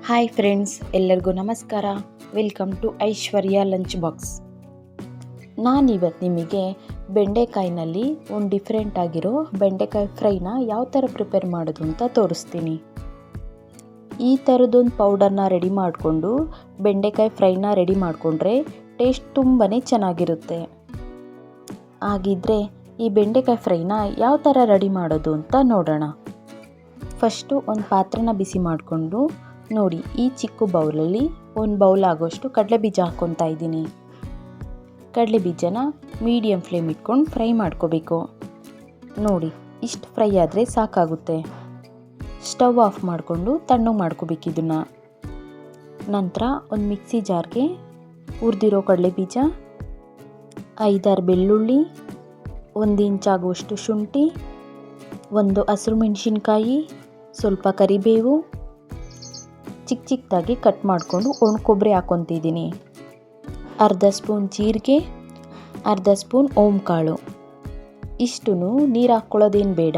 Hi friends, ಎಲ್ಲರಿಗೂ ನಮಸ್ಕಾರ. Welcome to Aishwarya lunch box. ನಾನಿವತ್ತು ನಿಮಗೆ ಬೆಂಡೆಕಾಯಿನಲ್ಲಿ ಒಂದು ಡಿಫ್ರೆಂಟ್ ಆಗಿರೋ ಬೆಂಡೆಕಾಯಿ ಫ್ರೈನ ಯಾವ ಥರ ಪ್ರಿಪೇರ್ ಮಾಡೋದು ಅಂತ ತೋರಿಸ್ತೀನಿ. ಈ ಥರದೊಂದು ಪೌಡರ್ನ ರೆಡಿ ಮಾಡಿಕೊಂಡು ಬೆಂಡೆಕಾಯಿ ಫ್ರೈನ ರೆಡಿ ಮಾಡಿಕೊಂಡ್ರೆ ಟೇಸ್ಟ್ ತುಂಬಾ ಚೆನ್ನಾಗಿರುತ್ತೆ. ಹಾಗಿದ್ರೆ ಈ ಬೆಂಡೆಕಾಯಿ ಫ್ರೈನ ಯಾವ ಥರ ರೆಡಿ ಮಾಡೋದು ಅಂತ ನೋಡೋಣ. ಫಸ್ಟು ಒಂದು ಪಾತ್ರೆನ ಬಿಸಿ ಮಾಡಿಕೊಂಡು ನೋಡಿ, ಈ ಚಿಕ್ಕ ಬೌಲಲ್ಲಿ ಒಂದು ಬೌಲ್ ಆಗೋಷ್ಟು ಕಡಲೆ ಬೀಜ ಹಾಕ್ಕೊತಾ ಇದ್ದೀನಿ. ಕಡಲೆ ಬೀಜನ ಮೀಡಿಯಮ್ ಫ್ಲೇಮ್ ಇಟ್ಕೊಂಡು ಫ್ರೈ ಮಾಡ್ಕೋಬೇಕು. ನೋಡಿ, ಇಷ್ಟು ಫ್ರೈ ಆದರೆ ಸಾಕಾಗುತ್ತೆ. ಸ್ಟವ್ ಆಫ್ ಮಾಡಿಕೊಂಡು ತಣ್ಣಗೆ ಮಾಡ್ಕೋಬೇಕು ಇದನ್ನು. ನಂತರ ಒಂದು ಮಿಕ್ಸಿ ಜಾರ್ಗೆ ಹುರಿದಿರೋ ಕಡಲೆ ಬೀಜ, 5-6 ಬೆಳ್ಳುಳ್ಳಿ, 1 ಇಂಚಾಗುವಷ್ಟು ಶುಂಠಿ, 1 ಹಸಿರು ಮೆಣಸಿನ್ಕಾಯಿ, ಸ್ವಲ್ಪ ಕರಿಬೇವು, ಚಿಕ್ಕದಾಗಿ ಕಟ್ ಮಾಡಿಕೊಂಡು ಒಣ ಕೊಬ್ಬರಿ ಹಾಕ್ಕೊತಿದ್ದೀನಿ. ಅರ್ಧ ಸ್ಪೂನ್ ಜೀರಿಗೆ, ಅರ್ಧ ಸ್ಪೂನ್ ಓಂಕಾಳು. ಇಷ್ಟು ನೀರು ಹಾಕ್ಕೊಳ್ಳೋದೇನು ಬೇಡ,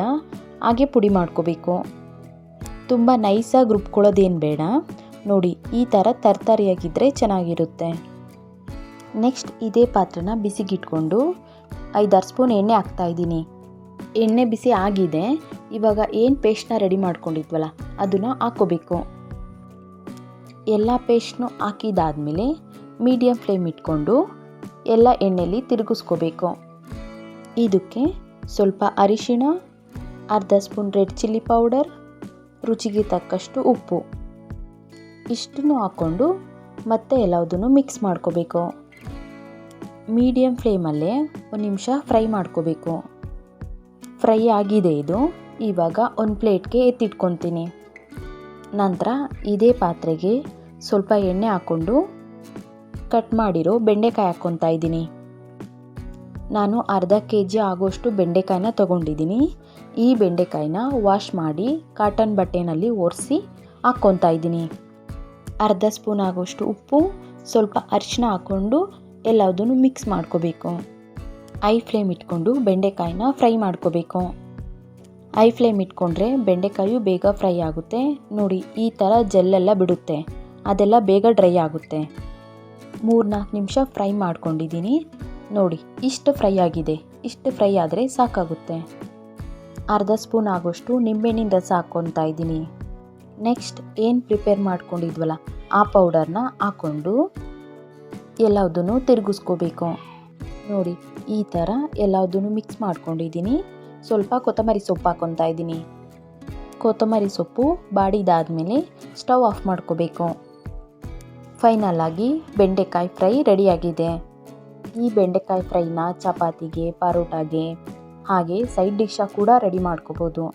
ಹಾಗೆ ಪುಡಿ ಮಾಡ್ಕೋಬೇಕು. ತುಂಬ ನೈಸಾಗಿ ರುಬ್ಕೊಳ್ಳೋದೇನು ಬೇಡ. ನೋಡಿ, ಈ ಥರ ತರಕಾರಿಯಾಗಿದ್ದರೆ ಚೆನ್ನಾಗಿರುತ್ತೆ. ನೆಕ್ಸ್ಟ್ ಇದೇ ಪಾತ್ರೆನ ಬಿಸಿಗಿಟ್ಕೊಂಡು 5-6 ಸ್ಪೂನ್ ಎಣ್ಣೆ ಹಾಕ್ತಾಯಿದ್ದೀನಿ. ಎಣ್ಣೆ ಬಿಸಿ ಆಗಿದೆ. ಇವಾಗ ಏನು ಪೇಸ್ಟ್ನ ರೆಡಿ ಮಾಡ್ಕೊಂಡಿದ್ವಲ್ಲ ಅದನ್ನು ಹಾಕ್ಕೋಬೇಕು. ಎಲ್ಲ ಪೇಸ್ಟ್ನು ಹಾಕಿದಾದ್ಮೇಲೆ ಮೀಡಿಯಮ್ ಫ್ಲೇಮ್ ಇಟ್ಕೊಂಡು ಎಲ್ಲ ಎಣ್ಣೆಲಿ ತಿರುಗಿಸ್ಕೋಬೇಕು. ಇದಕ್ಕೆ ಸ್ವಲ್ಪ ಅರಿಶಿಣ, ಅರ್ಧ ಸ್ಪೂನ್ ರೆಡ್ ಚಿಲ್ಲಿ ಪೌಡರ್, ರುಚಿಗೆ ತಕ್ಕಷ್ಟು ಉಪ್ಪು, ಇಷ್ಟನ್ನು ಹಾಕ್ಕೊಂಡು ಮತ್ತೆ ಎಲ್ಲದನ್ನು ಮಿಕ್ಸ್ ಮಾಡ್ಕೋಬೇಕು. ಮೀಡಿಯಮ್ ಫ್ಲೇಮಲ್ಲೇ 1 ನಿಮಿಷ ಫ್ರೈ ಮಾಡ್ಕೋಬೇಕು. ಫ್ರೈ ಆಗಿದೆ ಇದು. ಇವಾಗ ಒಂದು ಪ್ಲೇಟ್ಗೆ ಎತ್ತಿಟ್ಕೊತೀನಿ. ನಂತರ ಇದೇ ಪಾತ್ರೆಗೆ ಸ್ವಲ್ಪ ಎಣ್ಣೆ ಹಾಕ್ಕೊಂಡು ಕಟ್ ಮಾಡಿರೋ ಬೆಂಡೆಕಾಯಿ ಹಾಕ್ಕೊತಾ ಇದ್ದೀನಿ. ನಾನು ಅರ್ಧ kg ಆಗೋಷ್ಟು ಬೆಂಡೆಕಾಯಿನ ತೊಗೊಂಡಿದ್ದೀನಿ. ಈ ಬೆಂಡೆಕಾಯಿನ ವಾಶ್ ಮಾಡಿ ಕಾಟನ್ ಬಟ್ಟೆನಲ್ಲಿ ಒರೆಸಿ ಹಾಕ್ಕೊತಾ ಇದ್ದೀನಿ. ಅರ್ಧ ಸ್ಪೂನ್ ಆಗೋಷ್ಟು ಉಪ್ಪು, ಸ್ವಲ್ಪ ಅರಿಶಿನ ಹಾಕ್ಕೊಂಡು ಎಲ್ಲದನ್ನು ಮಿಕ್ಸ್ ಮಾಡ್ಕೋಬೇಕು. ಐ ಫ್ಲೇಮ್ ಇಟ್ಕೊಂಡು ಬೆಂಡೆಕಾಯಿನ ಫ್ರೈ ಮಾಡ್ಕೋಬೇಕು. ಐ ಫ್ಲೇಮ್ ಇಟ್ಕೊಂಡ್ರೆ ಬೆಂಡೆಕಾಯಿ ಬೇಗ ಫ್ರೈ ಆಗುತ್ತೆ. ನೋಡಿ, ಈ ಥರ ಜೆಲ್ಲೆಲ್ಲ ಬಿಡುತ್ತೆ, ಅದೆಲ್ಲ ಬೇಗ ಡ್ರೈ ಆಗುತ್ತೆ. 3-4 ನಿಮಿಷ ಫ್ರೈ ಮಾಡ್ಕೊಂಡಿದ್ದೀನಿ. ನೋಡಿ, ಇಷ್ಟು ಫ್ರೈ ಆಗಿದೆ. ಇಷ್ಟು ಫ್ರೈ ಆದರೆ ಸಾಕಾಗುತ್ತೆ. ಅರ್ಧ ಸ್ಪೂನ್ ಆಗೋಷ್ಟು ನಿಂಬೆಹಣ್ಣಿನ ರಸ ಹಾಕ್ಕೊತಾ ಇದ್ದೀನಿ. ನೆಕ್ಸ್ಟ್ ಏನು ಪ್ರಿಪೇರ್ ಮಾಡ್ಕೊಂಡಿದ್ವಲ್ಲ ಆ ಪೌಡರ್ನ ಹಾಕ್ಕೊಂಡು ಎಲ್ಲದನ್ನು ತಿರುಗಿಸ್ಕೋಬೇಕು. ನೋಡಿ, ಈ ಥರ ಎಲ್ಲದನ್ನು ಮಿಕ್ಸ್ ಮಾಡ್ಕೊಂಡಿದ್ದೀನಿ. ಸ್ವಲ್ಪ ಕೊತ್ತಂಬರಿ ಸೊಪ್ಪು ಹಾಕ್ಕೊತಾ ಇದ್ದೀನಿ. ಕೊತ್ತಂಬರಿ ಸೊಪ್ಪು ಬಾಡಿದಾದ್ಮೇಲೆ ಸ್ಟವ್ ಆಫ್ ಮಾಡ್ಕೋಬೇಕು. ಫೈನಲ್ ಆಗಿ ಬೆಂಡೆಕಾಯಿ ಫ್ರೈ ರೆಡಿಯಾಗಿದೆ. ಈ ಬೆಂಡೆಕಾಯಿ ಫ್ರೈನ ಚಪಾತಿಗೆ, ಪರೋಟಾಗೆ, ಹಾಗೆ ಸೈಡ್ ಡಿಶ್ಶಾಗಿ ಕೂಡ ರೆಡಿ ಮಾಡ್ಕೋಬೋದು.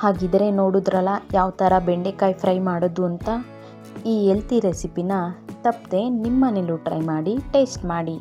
ಹಾಗಿದ್ರೆ ನೋಡಿದ್ರಲ್ಲ ಯಾವ ಥರ ಬೆಂಡೆಕಾಯಿ ಫ್ರೈ ಮಾಡೋದು ಅಂತ. ಈ ಹೆಲ್ತಿ ರೆಸಿಪಿನ ತಪ್ಪದೆ ನಿಮ್ಮ ಮನೇಲೂ ಟ್ರೈ ಮಾಡಿ ಟೇಸ್ಟ್ ಮಾಡಿ.